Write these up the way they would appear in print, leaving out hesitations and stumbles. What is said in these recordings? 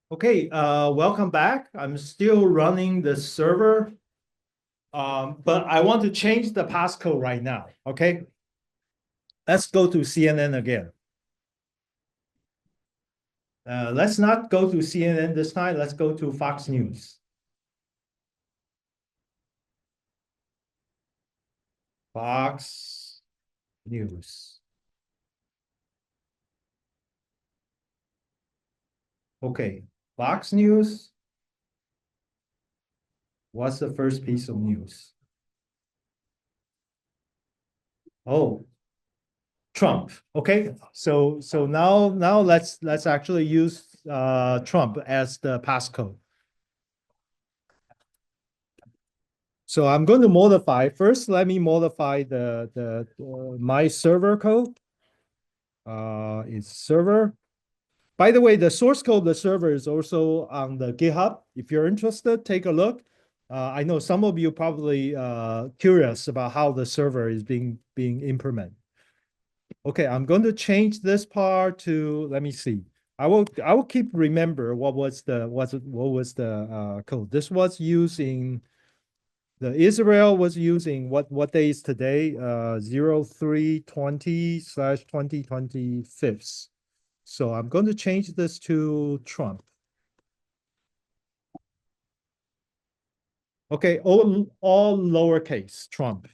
Okay, welcome back. I'm still running the server, but I want to change the passcode right now. Okay, let's go to CNN again. Let's not go to CNN this time. Let's go to Fox News. Fox News. Okay, Fox News. What's the first piece of news? Oh, Trump. Okay, so now let's actually use Trump as the passcode. So I'm going to modify first. Let me modify the my server code. It's server. By the way, the source code of the server is also on the GitHub. If you're interested, take a look. I know some of you probably curious about how the server is being implemented. Okay, I'm going to change this part to, let me see. I will keep remember what was the code. This was using the Israel was using what day is today? 03/20/2025. So I'm going to change this to Trump. Okay, all lowercase Trump.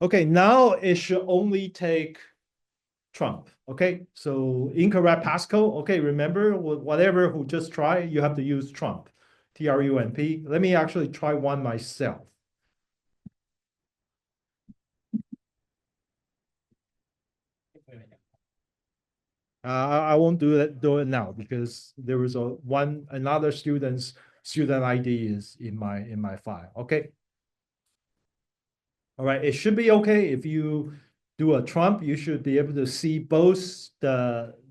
Okay, now it should only take Trump. Okay, so incorrect passcode. Okay, remember whatever who just try, you have to use Trump, TRUMP. Let me actually try one myself. I won't do it now because there was another student's student ID is in my file. Okay. All right, it should be okay if you do a Trump, you should be able to see both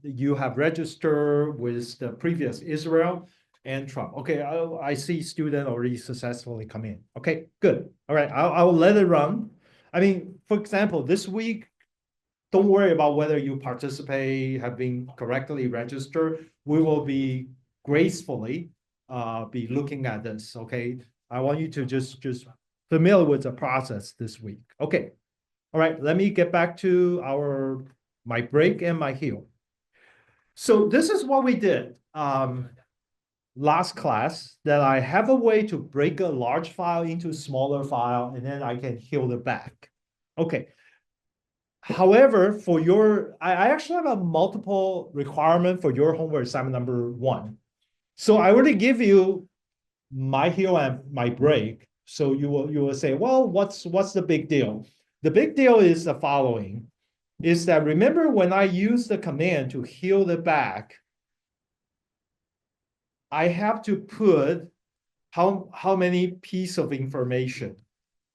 you have registered with the previous Israel and Trump. Okay, I see student already successfully come in. Okay, good. All right, I'll let it run. I mean, for example, this week, don't worry about whether you participate, have been correctly registered. We will be gracefully be looking at this. Okay, I want you to just familiar with the process this week. Okay, all right. Let me get back to my break and my heal. So this is what we did last class. That I have a way to break a large file into smaller file, and then I can heal it back. Okay. However, I actually have a multiple requirement for your homework assignment number 1. So I already give you my heal and my break. So you will say, well, what's the big deal? The big deal is the following: is that remember when I use the command to heal the back, I have to put how many piece of information.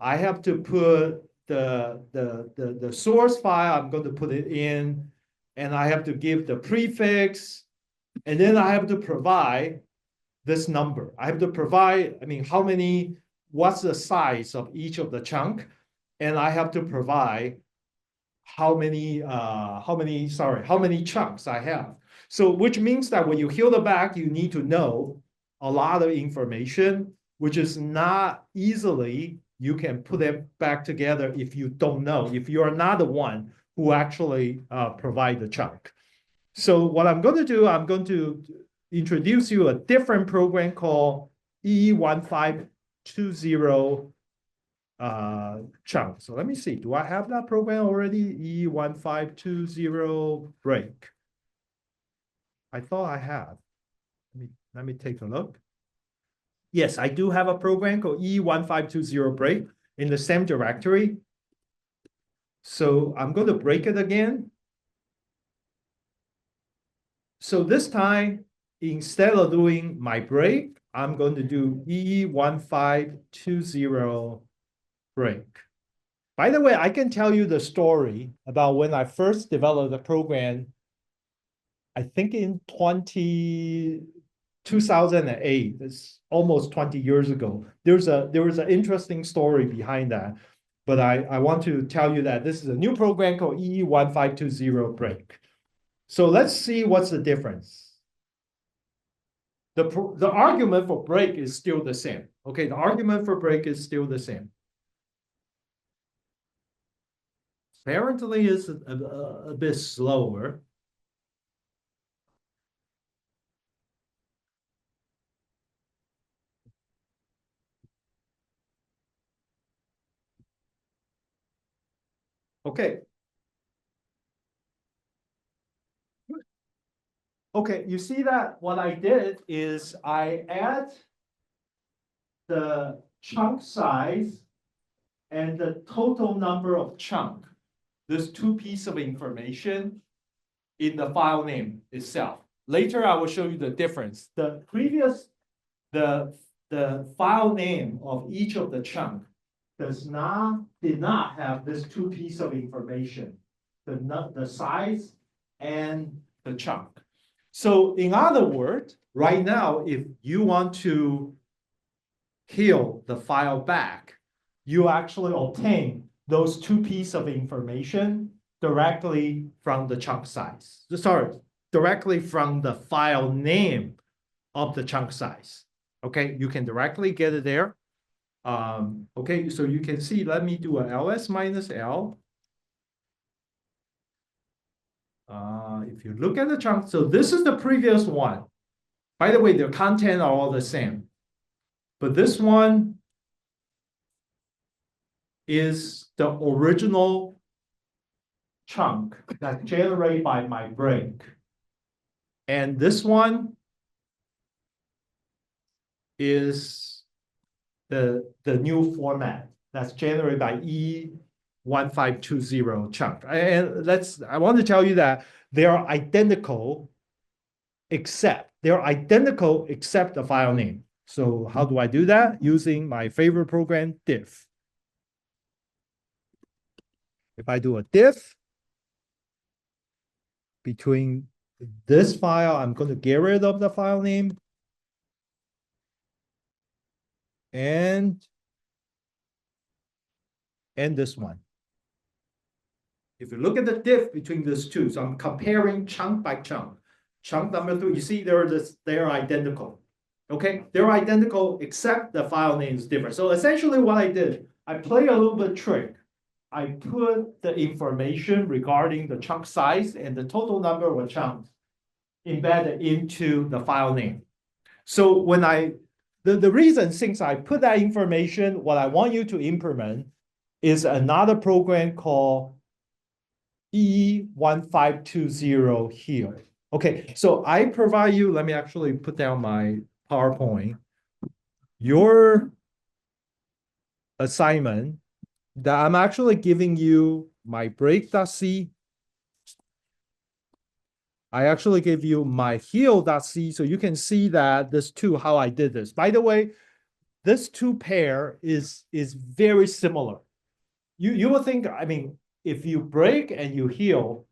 I have to put the source file, I'm going to put it in, and I have to give the prefix, and then I have to provide this number. I have to provide, I mean, what's the size of each of the chunk, and I have to provide how many chunks I have. So which means that when you heal the back, you need to know a lot of information, which is not easily you can put them back together if you don't know, if you are not the one who actually provide the chunk. So what I'm going to do, I'm going to introduce you a different program called EE1520 chunk. So let me see. Do I have that program already? EE1520 break. I thought I had. Let me take a look. Yes, I do have a program called EE1520 break in the same directory. So I'm going to break it again. So this time, instead of doing my break, I'm going to do EE1520 break. By the way, I can tell you the story about when I first developed the program. I think in 2008, it's almost 20 years ago. There was an interesting story behind that. but I want to tell you that this is a new program called EE1520 break. So let's see what's the difference. The argument for break is still the same. Okay, the argument for break is still the same. Apparently is a bit slower. Okay. Okay, you see that what I did is I add the chunk size and the total number of chunk, this two pieces of information in the file name itself. Later, I will show you the difference. The previous, the file name of each of the chunk did not have this two pieces of information, the size and the chunk. So in other words, right now, if you want to heal the file back, you actually obtain those two pieces of information directly from the chunk size. Sorry, directly from the file name of the chunk size. Okay, you can directly get it there. Okay, so you can see, let me do a ls minus L. If you look at the chunk, so this is the previous one. By the way, the content are all the same. But this one is the original chunk that's generated by my break. And this one is the new format that's generated by E1520 chunk. And I want to tell you that they are identical except the file name. So how do I do that? Using my favorite program, diff. If I do a diff between this file, I'm going to get rid of the file name and this one. If you look at the diff between these two, so I'm comparing chunk by chunk. Chunk number 2, you see they're identical. Okay, they're identical except the file name is different. So essentially what I did, I played a little bit trick. I put the information regarding the chunk size and the total number of chunks embedded into the file name. So when the reason, since I put that information, what I want you to implement is another program called EE1520 here. Okay, so I provide you, let me actually put down my PowerPoint. Your assignment that I'm actually giving you my break.c. I actually give you my heal.c, so you can see that this two, how I did this. By the way, this two pair is very similar. You will think, I mean, if you break and you heal,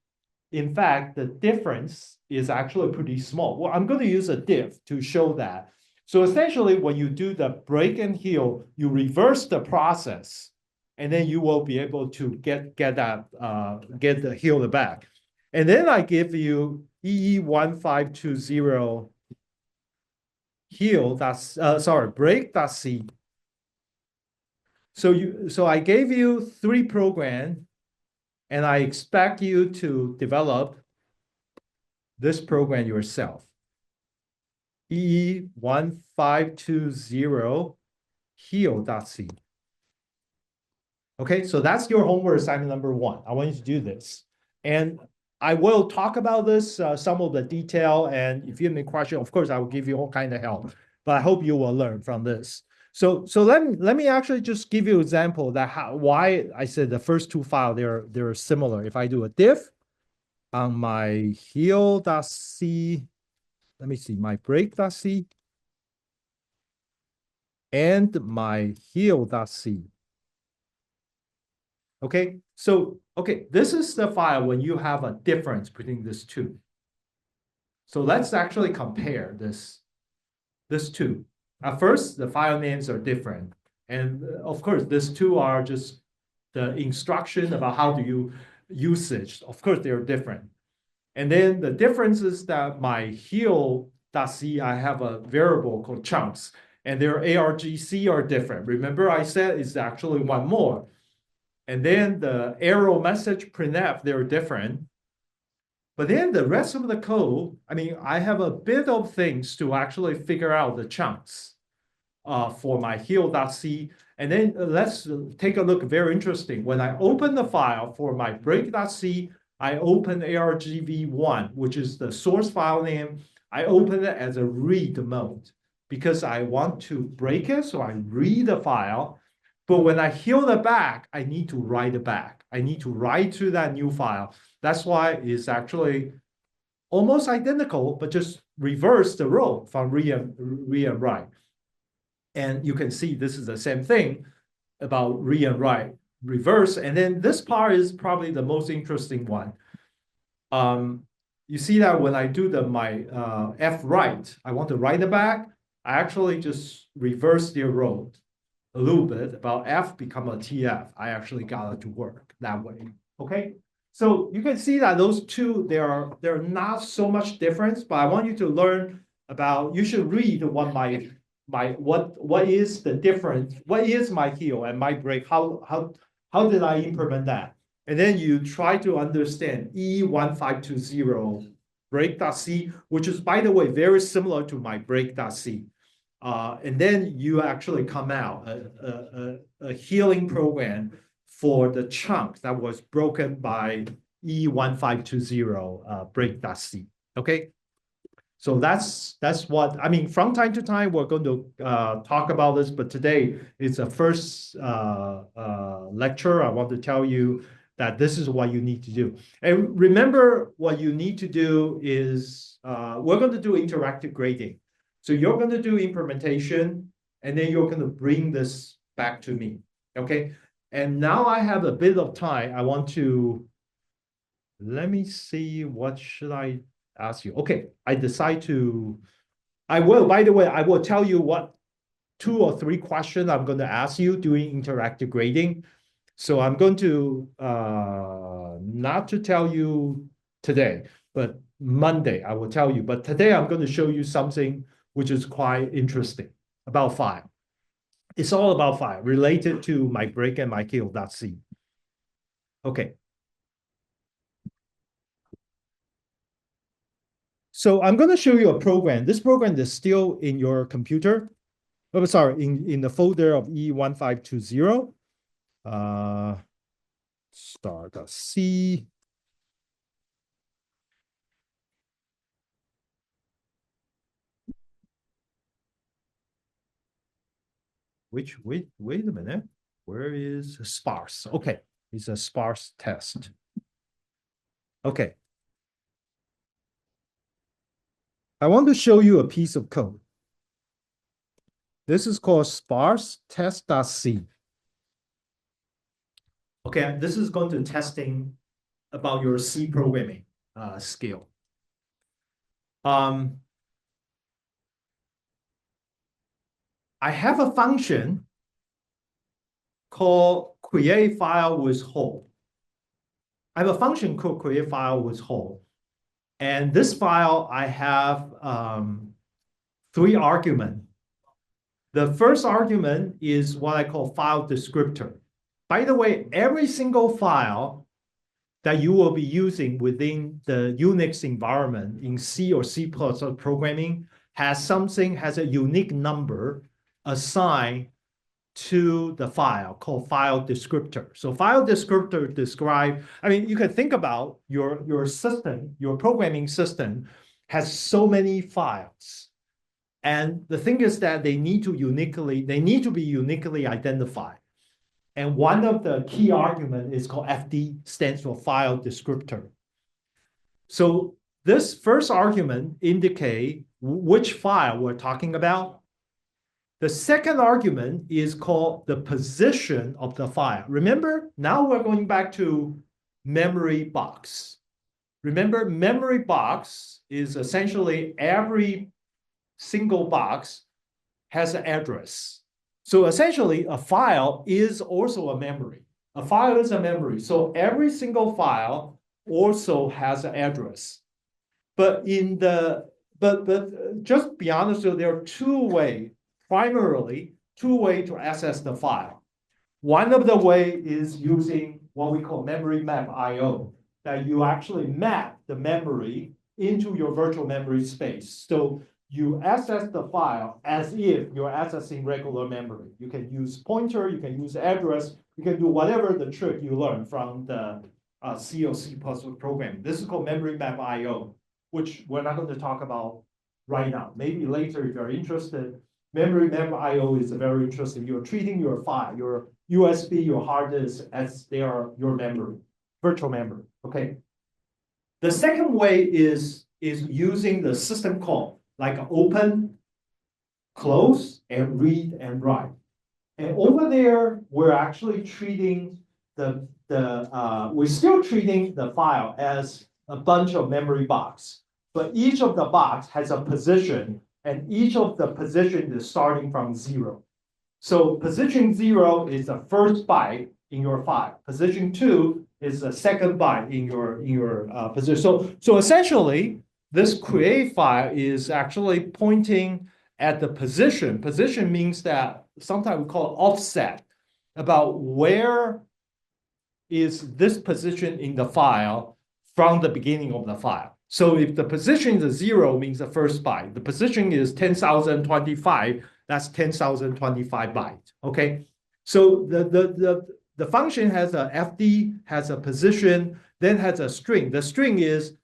in fact, the difference is actually pretty small. Well, I'm going to use a diff to show that. So essentially, when you do the break and heal, you reverse the process, and then you will be able to get the heal back. And then I give you EE1520 heal, break.c. So I gave you 3 programs, and I expect you to develop this program yourself. EE1520 heal.c. Okay, so that's your homework assignment number 1. I want you to do this. And I will talk about this, some of the detail, and if you have any question, of course, I will give you all kind of help. But I hope you will learn from this. So let me actually just give you an example that why I said the first 2 files they're similar. If I do a diff on my heal.c, let me see, my break.c and my heal.c. Okay, so this is the file when you have a difference between these two. So let's actually compare this two. At first, the file names are different. And of course, these two are just the instruction about how do you usage. Of course, they're different. And then the difference is that my heal.c, I have a variable called chunks, and their argc are different. Remember, I said it's actually one more. And then the arrow message printf, they're different. But then the rest of the code, I mean, I have a bit of things to actually figure out the chunks for my heal.c. And then let's take a look, very interesting. When I open the file for my break.c, I open argv1, which is the source file name. I open it as a read mode because I want to break it, so I read the file. But when I heal it back, I need to write it back. I need to write to that new file. That's why it's actually almost identical, but just reverse the role from read and write. And you can see this is the same thing about read and write, reverse. And then this part is probably the most interesting one. You see that when I do my F write, I want to write it back. I actually just reverse the role a little bit about F become a TF. I actually got it to work that way. Okay. So you can see that those two, they're not so much difference, but I want you to learn about, you should read what what is the difference, what is my heal and my break, how did I implement that? And then you try to understand EE1520 break.c, which is, by the way, very similar to my break.c. And then you actually come out a healing program for the chunk that was broken by E1520 break.c. Okay, so that's what I mean. From time to time, we're going to talk about this, but today is the first lecture. I want to tell you that this is what you need to do. And remember, what you need to do is we're going to do interactive grading. So you're going to do implementation, and then you're going to bring this back to me, okay? And now I have a bit of time. I want to, let me see, what should I ask you? Okay, I decide to, by the way, I will tell you what 2 or 3 questions I'm going to ask you during interactive grading. So I'm going to, not to tell you today, but Monday I will tell you. But today I'm going to show you something which is quite interesting about file. It's all about file related to my break and my heal.c. Okay. So I'm going to show you a program. This program is still in your computer. Oh, sorry, in the folder of E1520. Star.c. Wait a minute. Where is sparse? Okay, it's a sparse test. Okay. I want to show you a piece of code. This is called sparse test.c. Okay, this is going to testing about your C programming skill. I have a function called create file with whole. I have a function called create file with whole. And this file, I have 3 arguments. The first argument is what I call file descriptor. By the way, every single file that you will be using within the Unix environment in C or C++ programming has a unique number assigned to the file called file descriptor. So file descriptor describe, I mean, you can think about your system, your programming system has so many files. And the thing is that they need to be uniquely identified. And one of the key arguments is called FD, stands for file descriptor. So this first argument indicates which file we're talking about. The second argument is called the position of the file. Remember, now we're going back to memory box. Remember, memory box is essentially every single box has an address. So essentially, a file is also a memory. A file is a memory. So every single file also has an address. But in the just be honest, so there are primarily two ways to access the file. One of the way is using what we call memory map IO, that you actually map the memory into your virtual memory space. So you access the file as if you're accessing regular memory. You can use pointer, you can use address, you can do whatever the trick you learned from the C or C++ program. This is called memory map IO, which we're not going to talk about right now. Maybe later if you're interested. Memory map IO is very interesting. You're treating your file, your USB, your hard disk as they are your memory, virtual memory, okay? The second way is using the system call, like open, close, and read and write. And over there, we're actually treating we're still treating the file as a bunch of memory box, but each of the box has a position, and each of the position is starting from 0. So position 0 is the first byte in your file. Position 2 is the second byte in your position. So essentially, this create file is actually pointing at the position. Position means that sometimes we call it offset, about where is this position in the file from the beginning of the file. So if the position is 0, means the first byte. The position is 10,025, that's 10,025 bytes, okay? So the function has a FD, has a position, then has a string. The string is,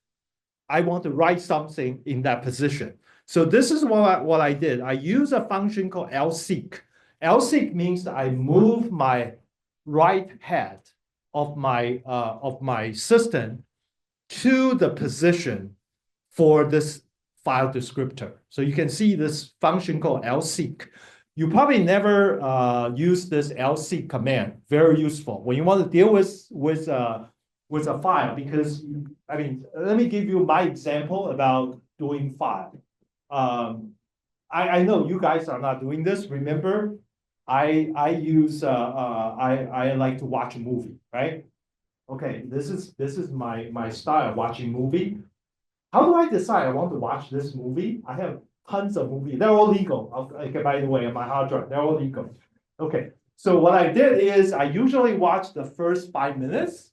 I want to write something in that position. So this is what I did. I use a function called lseek. Lseek means that I move my right head of my system to the position for this file descriptor. So you can see this function called lseek. You probably never use this lseek command. Very useful when you want to deal with a file, because I mean, let me give you my example about doing file. I know you guys are not doing this. Remember, I like to watch a movie, right? Okay, this is my style, watching movie. How do I decide I want to watch this movie? I have tons of movies. They're all legal. Okay, by the way, on my hard drive, they're all legal. Okay, so what I did is I usually watch the first 5 minutes,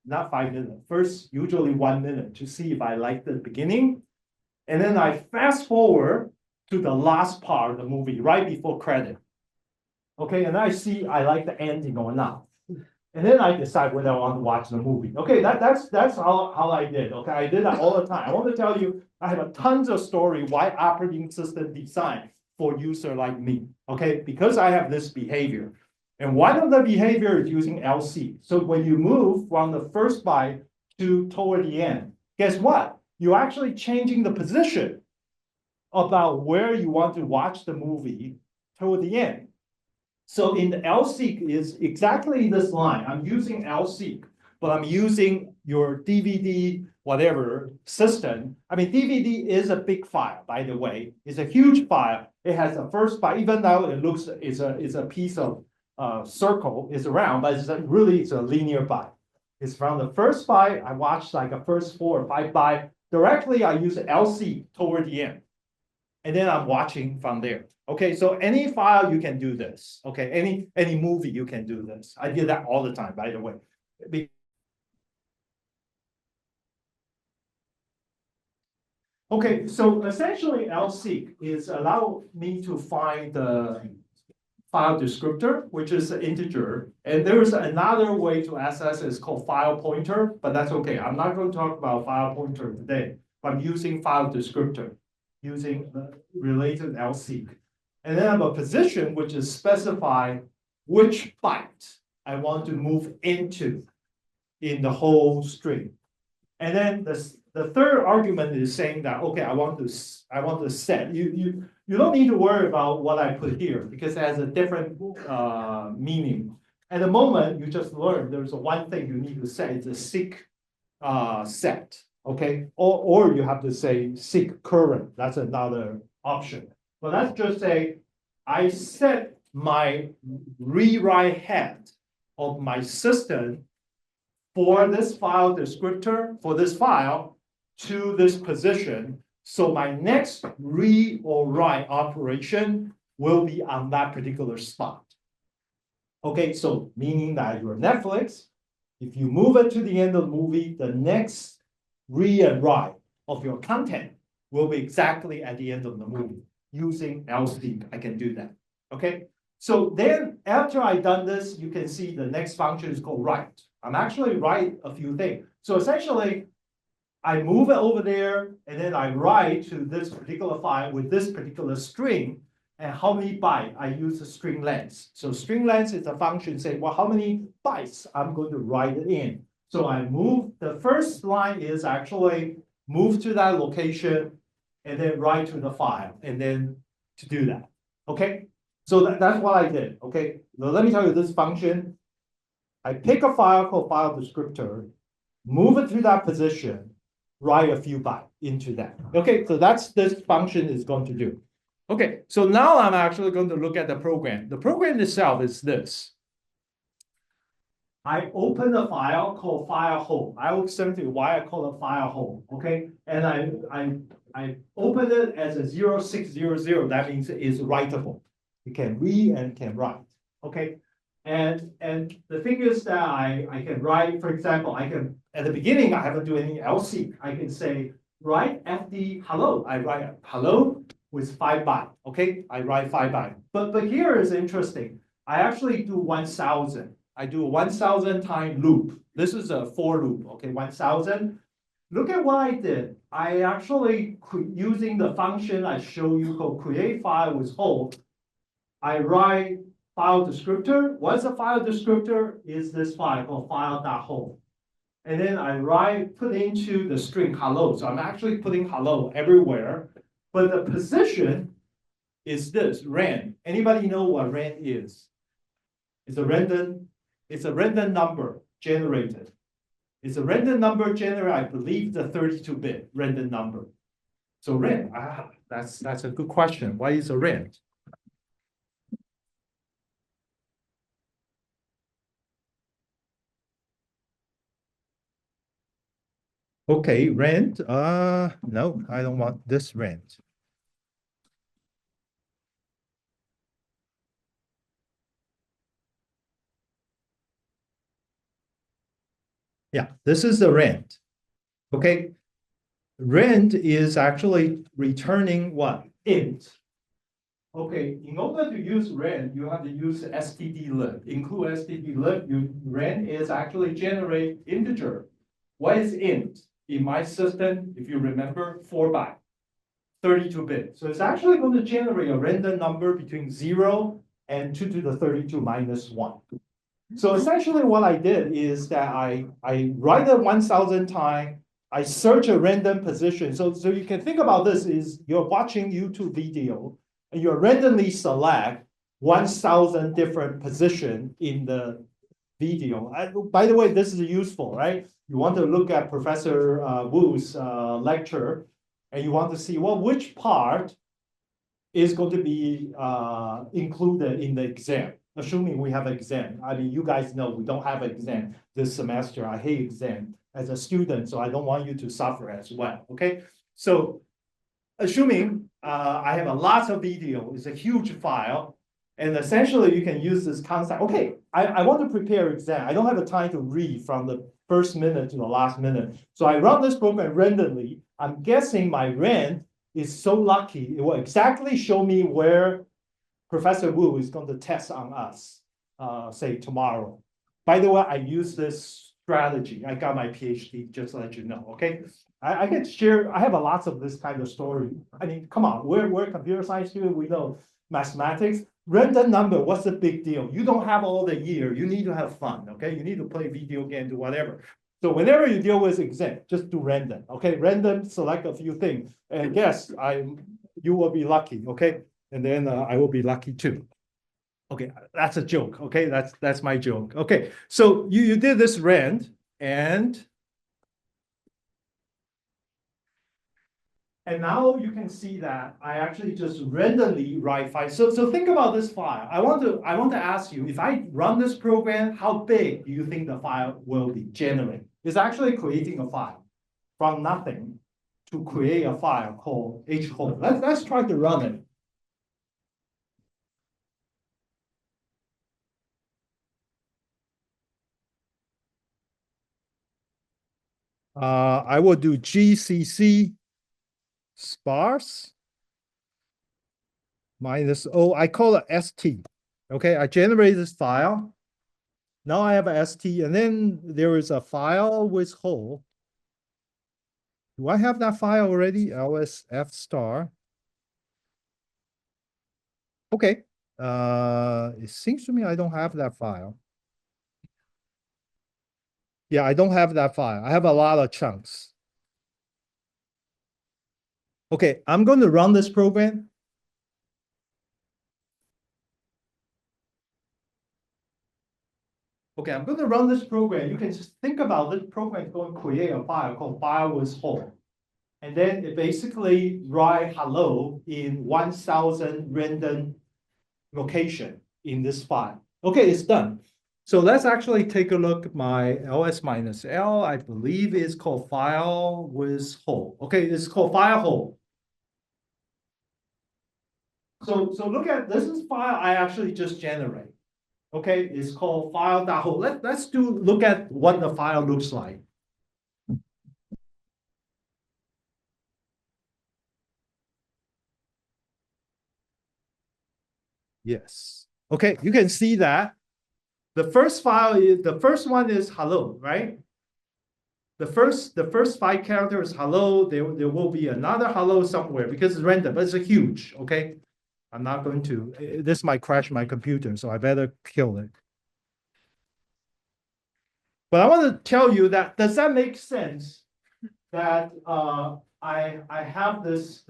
not 5 minutes, first usually 1 minute to see if I like the beginning. And then I fast forward to the last part of the movie, right before credit. Okay, and I see I like the ending or not. And then I decide whether I want to watch the movie. Okay, that's how I did. Okay, I did that all the time. I want to tell you, I have a tons of story why operating system design for user like me. Okay, because I have this behavior. And one of the behavior is using lseek. So when you move from the first byte to toward the end, guess what? You're actually changing the position about where you want to watch the movie toward the end. So in the lseek is exactly this line. I'm using lseek, but I'm using your DVD, whatever system. I mean, DVD is a big file, by the way. It's a huge file. It has a first byte, even though it looks is a piece of circle, it's around, but it's a linear byte. It's from the first byte. I watch like a first 4 or 5 byte. Directly, I use lseek toward the end. And then I'm watching from there. Okay, so any file you can do this. Okay, any movie you can do this. I did that all the time, by the way. Okay, so essentially lseek is allow me to find the file descriptor, which is an integer. And there is another way to access it. It's called file pointer, but that's okay. I'm not going to talk about file pointer today. I'm using file descriptor, using related lseek. And then I have a position which is specify which byte I want to move into in the whole string. And then the third argument is saying that, okay, I want to set. You don't need to worry about what I put here because it has a different meaning. At the moment, you just learned there's one thing you need to set. It's a seek set, okay? Or you have to say seek current. That's another option. But let's just say I set my rewrite head of my system for this file descriptor, for this file, to this position. So my next read or write operation will be on that particular spot. Okay, so meaning that your Netflix, if you move it to the end of the movie, the next read and write of your content will be exactly at the end of the movie. Using LC, I can do that. Okay, so then after I've done this, you can see the next function is called write. I'm actually write a few things. So essentially, I move it over there, and then I write to this particular file with this particular string, and how many bytes I use the string length. So string length is a function saying, well, how many bytes I'm going to write it in. So I move, the first line is actually move to that location, and then write to the file, and then to do that. Okay, so that's what I did. Okay, now let me tell you this function. I pick a file called file descriptor, move it to that position, write a few bytes into that. Okay, so that's this function is going to do. Okay, so now I'm actually going to look at the program. The program itself is this. I open a file called file home. I will explain to you why I call it file home. Okay, and I open it as a 0600. That means it is writable. You can read and can write. Okay, and the thing is that I can write. For example, I can at the beginning I haven't do any LC. I can say write FD hello. I write hello with 5 bytes. Okay, I write 5 bytes. But here is interesting. I actually do 1,000. I do a 1,000 time loop. This is a for loop. Okay, 1,000. Look at what I did. I actually using the function I show you called create file with hold. I write file descriptor. What's a file descriptor? Is this file called file.hold. And then I put into the string hello. So I'm actually putting hello everywhere. But the position is this, ran. Anybody know what ran is? It's a random number generated. It's a random number generated, I believe, the 32-bit random number. So ran, that's a good question. Why is a ran? Okay, rent. No, I don't want this rent. Yeah, this is the rent. Okay, rent is actually returning what? Int. Okay, in order to use rent, you have to use stdlib. Include stdlib. Rent is actually generate integer. What is int? In my system, if you remember, 4 byte, 32-bit. So it's actually going to generate a random number between 0 and 2 to the 32 minus 1. So essentially what I did is that I write it 1,000 times, I search a random position. So you can think about this is you're watching YouTube video and you randomly select 1,000 different positions in the video. By the way, this is useful, right? You want to look at Professor Wu's lecture, and you want to see, well, which part is going to be included in the exam, assuming we have an exam. I mean, you guys know we don't have an exam this semester. I hate exam as a student, so I don't want you to suffer as well, okay? So assuming I have a lot of video, it's a huge file, and essentially you can use this concept. Okay, I want to prepare exam. I don't have the time to read from the first minute to the last minute. So I run this program randomly. I'm guessing my rand is so lucky. It will exactly show me where Professor Wu is going to test on us, say tomorrow. By the way, I use this strategy. I got my PhD, just to let you know, okay? I can share, I have a lots of this kind of story. I mean, come on, we're computer science students, we know mathematics. Random number, what's the big deal? You don't have all the year, you need to have fun, okay? You need to play video game, do whatever. So whenever you deal with exam, just do random, okay? Random, select a few things, and yes, you will be lucky, okay? And then I will be lucky too. Okay, that's a joke, okay? That's my joke. Okay, so you did this rand, and And now you can see that I actually just randomly write file. So think about this file. I want to ask you, if I run this program, how big do you think the file will be generated? It's actually creating a file from nothing to create a file called home. Let's try to run it. I will do GCC sparse minus O. I call it ST. Okay, I generate this file. Now I have a ST, and then there is a file with hole. Do I have that file already? LSF star. Okay. It seems to me I don't have that file. Yeah, I don't have that file. I have a lot of chunks. Okay, I'm going to run this program. Okay, I'm going to run this program. You can just think about this program is going to create a file called file with hole. And then it basically write hello in 1,000 random location in this file. Okay, it's done. So let's actually take a look at my ls minus l. I believe it's called file with hole. Okay, it's called file hole. So look at this is file I actually just generate. Okay, it's called file.hole. Let's look at what the file looks like. Yes. Okay, you can see that the first one is hello, right? The first 5 characters hello. There will be another hello somewhere because it's random, but it's a huge. Okay, I'm not going to. This might crash my computer, so I better kill it. But I want to tell you that does that make sense? That I have this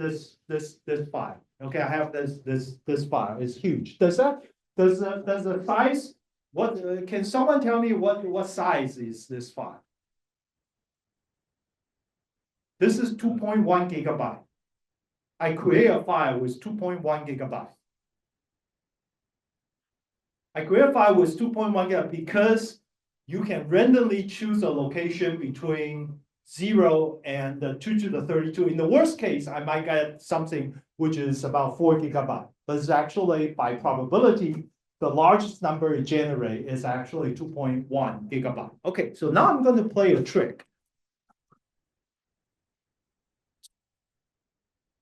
file. Okay, I have this file. It's huge. Does the size? What can someone tell me what size is this file? This is 2.1 gigabyte. I create a file with 2.1 gigabyte. I create a file with 2.1 gigabyte because you can randomly choose a location between 0 and 2 to the 32. In the worst case, I might get something which is about 4 gigabyte. But it's actually, by probability, the largest number it generates is actually 2.1 gigabyte. Okay, so now I'm going to play a trick.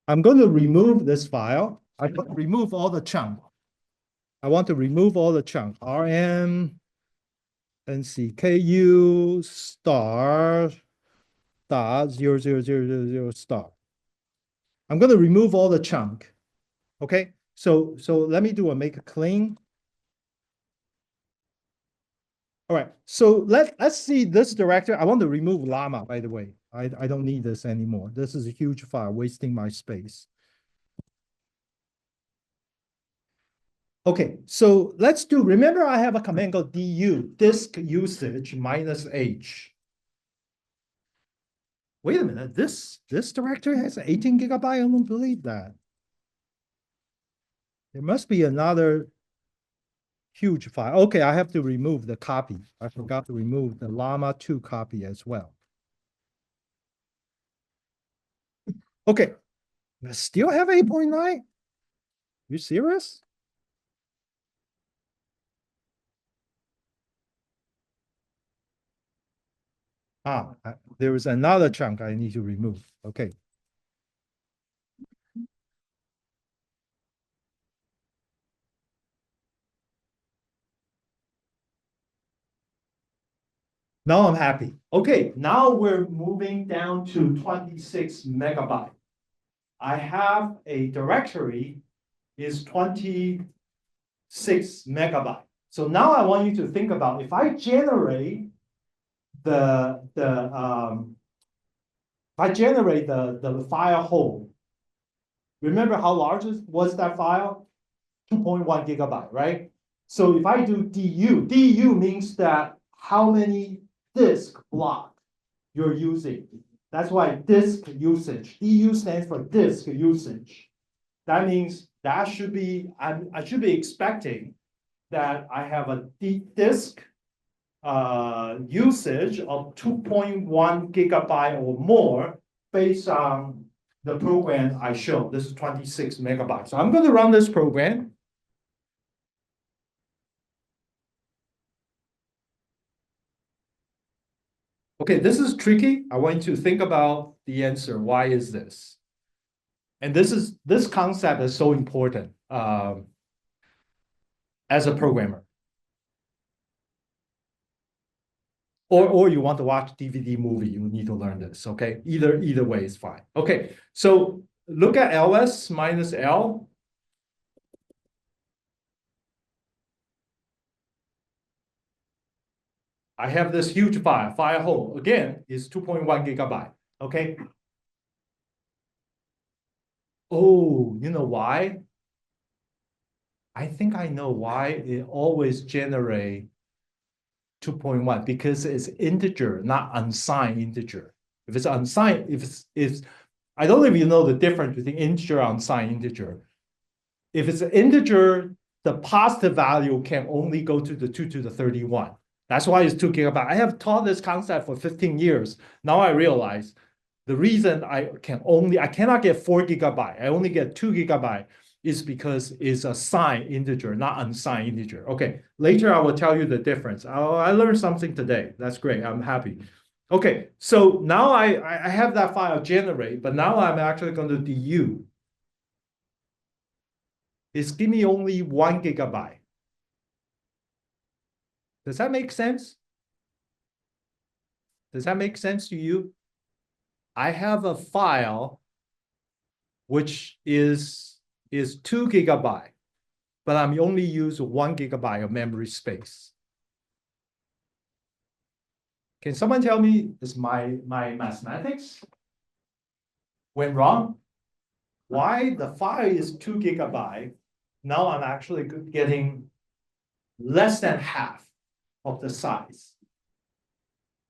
I'm going to remove this file. I remove all the chunk. I want to remove all the chunk. RM, NCKU, star, dot, 00000 star. I'm going to remove all the chunk. Okay, so let me do a make a clean. All right, so let's see this directory. I want to remove llama, by the way. I don't need this anymore. This is a huge file, wasting my space. Okay, so let's do, remember I have a command called du, disk usage minus h. Wait a minute, this directory has 18 gigabyte. I don't believe that. There must be another huge file. Okay, I have to remove the copy. I forgot to remove the llama 2 copy as well. Okay, I still have 8.9? You serious? Ah, there is another chunk I need to remove. Okay. Now I'm happy. Okay, now we're moving down to 26 megabyte. I have a directory is 26 megabyte. So now I want you to think about if I generate the file hole. Remember how large was that file? 2.1 gigabyte, right? So if I do du means that how many disk block you're using. That's why disk usage, DU stands for disk usage. That means that should be, I should be expecting that I have a disk usage of 2.1 gigabyte or more based on the program I showed. This is 26 megabytes. So I'm going to run this program. Okay, this is tricky. I want you to think about the answer. Why is this? And this concept is so important as a programmer. Or you want to watch DVD movie, you need to learn this, okay? Either way is fine. Okay, so look at ls minus L. I have this huge file hole. Again, is 2.1 gigabyte, okay? Oh, you know why? I think I know why it always generate 2.1 because it's integer, not unsigned integer. If it's unsigned, if I don't know if you know the difference between integer and unsigned integer. If it's an integer, the positive value can only go to the 2 to the 31. That's why it's 2 gigabyte. I have taught this concept for 15 years. Now I realize the reason I cannot get 4 gigabyte, I only get 2 gigabyte is because it's a signed integer, not unsigned integer. Okay, later I will tell you the difference. I learned something today. That's great. I'm happy. Okay, so now I have that file generate, but now I'm actually going to du. It's give me only 1 gigabyte. Does that make sense? Does that make sense to you? I have a file which is 2 gigabyte, but I'm only use 1 gigabyte of memory space. Can someone tell me, is my mathematics went wrong? Why the file is 2 gigabyte? Now I'm actually getting less than half of the size.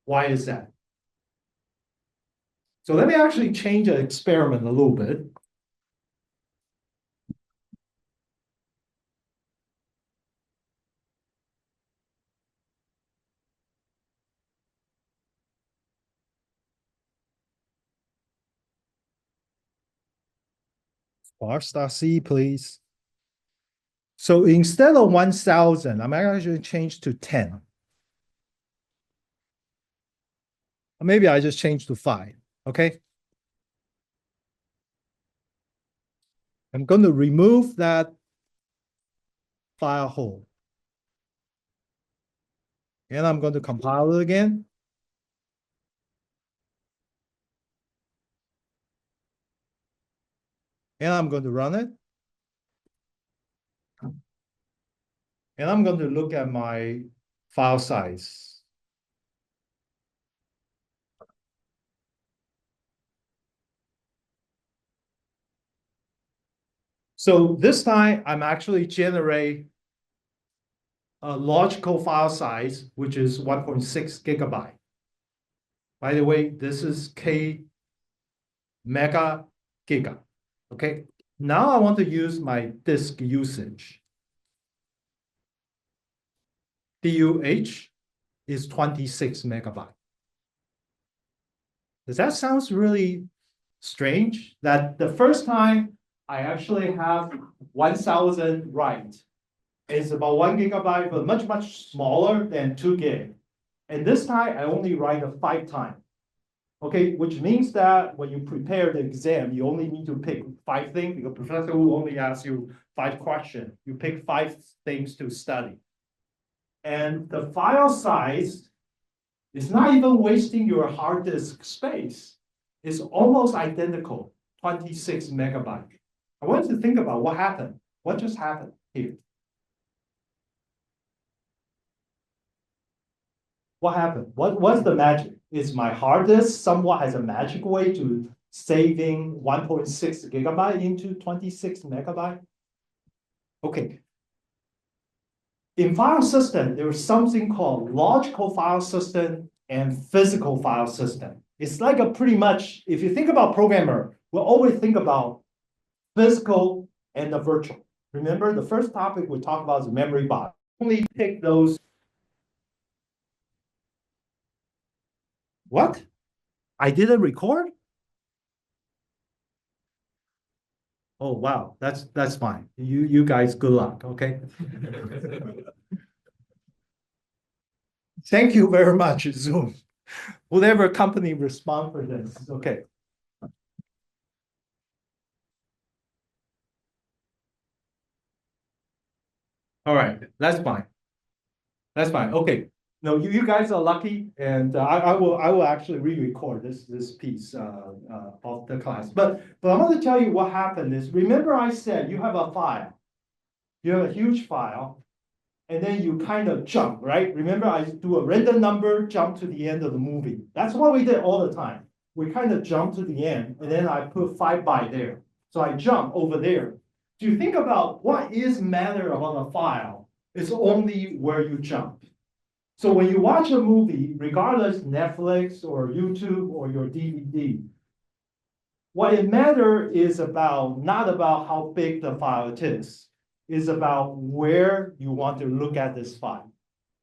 Why is that? So let me actually change the experiment a little bit. Sparse.c, please. So instead of 1,000, I'm actually change to 10. Or maybe I just change to 5, okay? I'm going to remove that file hole. And I'm going to compile it again. And I'm going to run it. And I'm going to look at my file size. So this time, I'm actually generate a logical file size, which is 1.6 gigabyte. By the way, this is K mega giga, okay? Now I want to use my disk usage. DUH is 26 megabyte. Does that sound really strange? That the first time I actually have 1,000 write. It's about 1 gigabyte, but much smaller than 2 gig. And this time I only write it 5 times. Okay, which means that when you prepare the exam, you only need to pick 5 things because professor will only ask you 5 questions. You pick 5 things to study. And the file size is not even wasting your hard disk space. It's almost identical, 26 megabyte. I want you to think about what happened. What just happened here? What happened? What's the magic? Is my hard disk somewhat has a magic way to saving 1.6 gigabyte into 26 megabyte? Okay. In file system, there is something called logical file system and physical file system. It's like a pretty much, if you think about programmer, we'll always think about physical and the virtual. Remember, the first topic we talked about is memory box. Only pick those. What? I didn't record? Oh, wow. That's fine. You guys, good luck, okay? Thank you very much, Zoom. Whatever company respond for this, okay. All right, that's fine. That's fine. Okay. No, you guys are lucky, and I will actually re-record this piece of the class. But I want to tell you what happened is, remember I said you have a file, you have a huge file, and then you kind of jump, right? Remember I do a random number, jump to the end of the movie. That's what we did all the time. We kind of jump to the end, and then I put 5 by there. So I jump over there. Do you think about what is matter about a file? It's only where you jump. So when you watch a movie, regardless Netflix or YouTube or your DVD, what it matters is about not about how big the file it is about where you want to look at this file.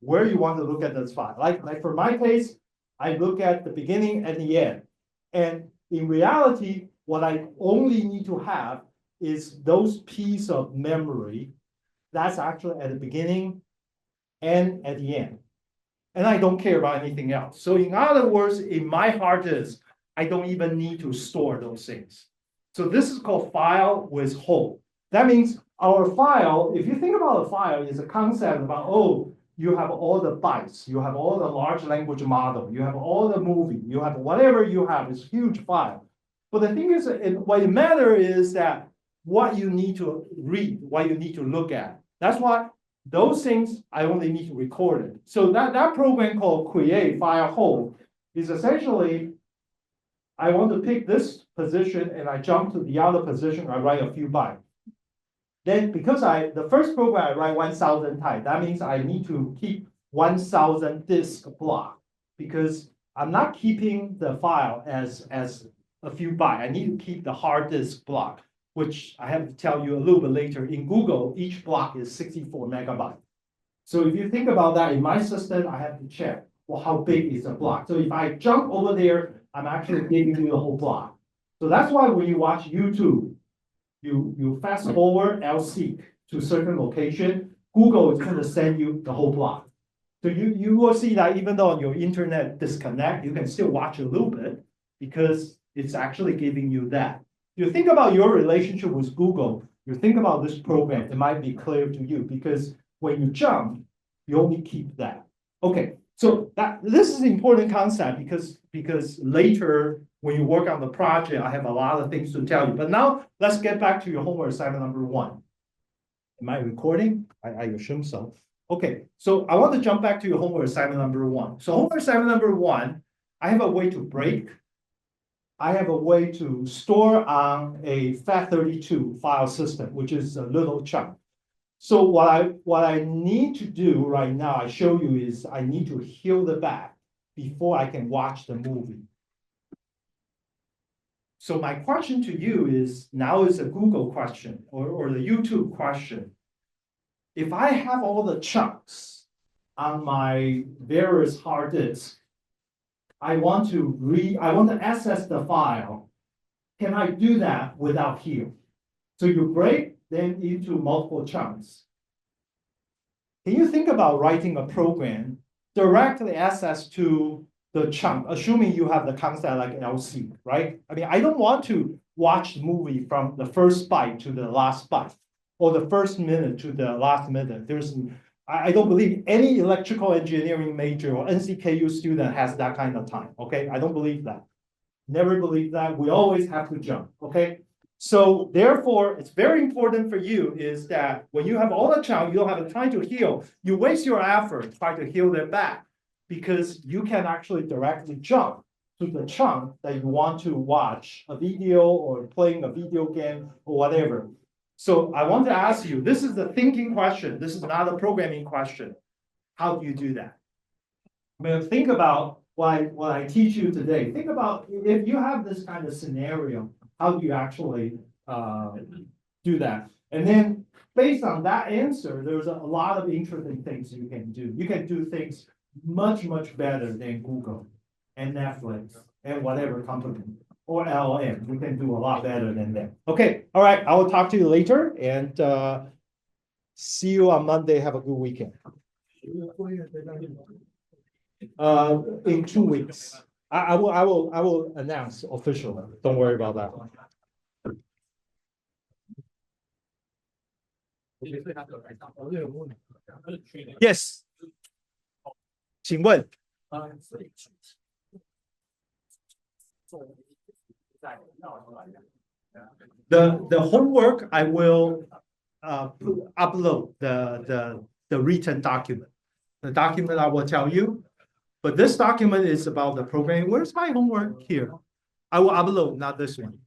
Where you want to look at this file. Like for my case, I look at the beginning and the end. And in reality, what I only need to have is those pieces of memory that's actually at the beginning and at the end. And I don't care about anything else. So in other words, in my hard disk, I don't even need to store those things. So this is called file with hole. That means our file, if you think about a file, is a concept about, oh, you have all the bytes, you have all the large language model, you have all the movie, you have whatever you have, it's a huge file. But the thing is, what it matters is that what you need to read, what you need to look at. That's why those things, I only need to record it. So that program called create file hole is essentially, I want to pick this position and I jump to the other position, I write a few bytes. Then because the first program I write 1,000 times, that means I need to keep 1,000 disk block because I'm not keeping the file as a few bytes. I need to keep the hard disk block, which I have to tell you a little bit later. In Google, each block is 64 megabytes. So if you think about that, in my system, I have to check, well, how big is the block? So if I jump over there, I'm actually giving you the whole block. So that's why when you watch YouTube, you fast forward LC to a certain location, Google is going to send you the whole block. So you will see that even though your internet disconnect, you can still watch a little bit because it's actually giving you that. You think about your relationship with Google, you think about this program, it might be clear to you because when you jump, you only keep that. Okay, so this is an important concept because later when you work on the project, I have a lot of things to tell you. But now let's get back to your homework assignment number 1. Am I recording? I assume so. Okay, so I want to jump back to your homework assignment number 1. So homework assignment number 1, I have a way to break. I have a way to store on a FAT32 file system, which is a little chunk. So what I need to do right now, I show you is I need to heal the back before I can watch the movie. So my question to you is, now is a Google question or the YouTube question. If I have all the chunks on my various hard disks, I want to access the file. Can I do that without heal? So you break them into multiple chunks. Can you think about writing a program directly access to the chunk, assuming you have the concept like LC, right? I mean, I don't want to watch the movie from the first byte to the last byte, or the first minute to the last minute. I don't believe any electrical engineering major or NCKU student has that kind of time, okay? I don't believe that. Never believe that. We always have to jump, okay? So therefore, it's very important for you is that when you have all the chunk, you don't have the time to heal. You waste your effort trying to heal them back because you can actually directly jump to the chunk that you want to watch a video or playing a video game or whatever. So I want to ask you, this is the thinking question. This is not a programming question. How do you do that? I'm going to think about what I teach you today. Think about if you have this kind of scenario, how do you actually do that? And then based on that answer, there's a lot of interesting things you can do. You can do things much, much better than Google and Netflix and whatever company or LLM. We can do a lot better than them. Okay, all right. I will talk to you later and see you on Monday. Have a good weekend. In 2 weeks. I will announce officially. Don't worry about that. Yes. 请问 the homework I will upload the written document. The document I will tell you, but this document is about the programming. Where's my homework here? I will upload, not this one.